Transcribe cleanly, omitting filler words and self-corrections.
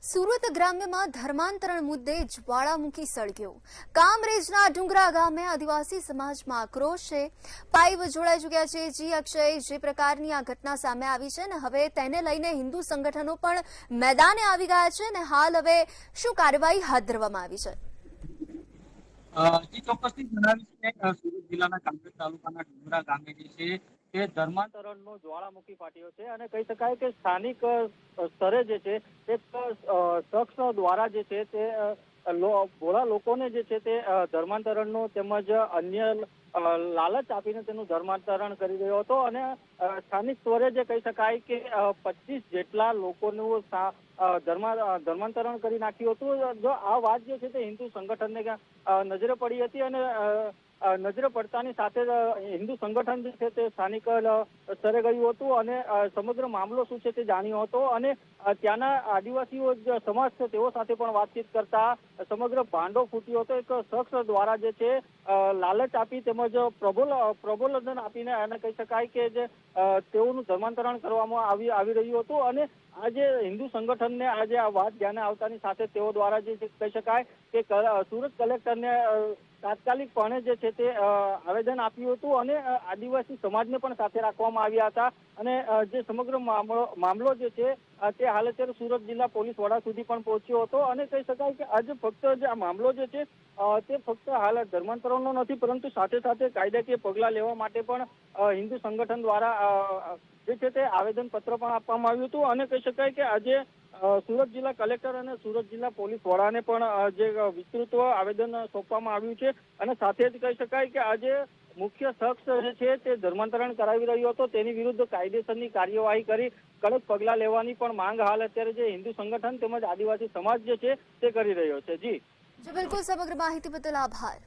સુરત ગ્રામ્યમાં ધર્માંતરણ મુદ્દે જ્વાળામુખી સળગ્યો। કામરેજના ડુંગરા ગામે આદિવાસી સમાજમાં આક્રોશ છે। પાઇપ જોડાઈ ચૂક્યા છે। જી અક્ષય, જે પ્રકારની આ ઘટના સામે આવી છે ને હવે તેને લઈને હિન્દુ સંગઠનો પણ મેદાને આવી ગયા છે ને હાલ હવે શું કાર્યવાહી હાથ ધરવામાં આવી છે? જી ચોક્કસથી જણાવીશ કે સુરત જિલ્લાના કામરેજ તાલુકાના ડુંગરા ગામે જે છે તે ધર્માંતરણનો જ્વાળામુખી ફાટ્યો છે અને કહી શકાય કે સ્થાનિક સ્તરે જે છે એક શખ્સ દ્વારા જે છે તે ભોળા લોકોને જે છે તે ધર્માંતરણનો તેમજ અન્ય લાલચ આપીને તેનું ધર્માંતરણ કરી રહ્યો હતો અને સ્થાનિક સ્તરે જે કહી શકાય કે 25 જેટલા લોકોનું ધર્માંતરણ કરી નાખ્યું હતું। જો આ વાત જે છે તે હિન્દુ સંગઠનને નજરે પડી હતી અને નજરે પડતાની સાથે હિન્દુ સંગઠન જે છે તે સ્થાનિક સ્તરે ગયું હતું અને સમગ્ર મામલો શું છે તે જાણ્યો હતો અને ત્યાંના આદિવાસીઓ સમાજ છે તેઓ સાથે પણ વાતચીત કરતા સમગ્ર ભાંડો ફૂટ્યો હતો। એક શખ્સ દ્વારા જે છે લાલચ આપી તેમજ પ્રબોધન આપીને અને કહી શકાય કે જે તેઓનું ધર્માંતરણ કરવામાં આવી રહ્યું હતું અને આજે હિન્દુ સંગઠનને આજે આ વાત ધ્યાને આવતાની સાથે તેઓ દ્વારા જે કહી શકાય કે સુરત કલેક્ટરને તાત્કાલિકપણે જે છે તે આવેદન આપ્યું હતું અને આદિવાસી સમાજને પણ સાથે રાખવામાં આવ્યા હતા અને જે સમગ્ર મામલો જે છે તે હાલ અત્યારે સુરત જિલ્લા પોલીસ વડા સુધી પણ પહોંચ્યો હતો અને કહી શકાય કે આજે ફક્ત જે આ મામલો જે છે તે ફક્ત હાલ ધર્માંતરણનો નથી પરંતુ સાથે સાથે કાયદાકીય પગલાં લેવા માટે પણ હિન્દુ સંગઠન દ્વારા જે છે તે આવેદન પત્ર પણ આપવામાં આવ્યું હતું અને કહી શકાય કે આજે સુરત જિલ્લા કલેક્ટર અને સુરત જિલ્લા પોલીસ વડાને પણ જે વિસ્તૃત આવેદન સોંપવામાં આવ્યું છે અને સાથે જ કહી શકાય કે આજે મુખ્ય શખ્સ જે છે તે ધર્માંતરણ કરાવી રહ્યો હતો તેની વિરુદ્ધ કાયદેસરની કાર્યવાહી કરી કડક પગલાં લેવાની પણ માંગ હાલ અત્યારે જે હિન્દુ સંગઠન તેમજ આદિવાસી સમાજ જે છે તે કરી રહ્યો છે। જી બિલકુલ, સમગ્ર માહિતી બદલ આભાર।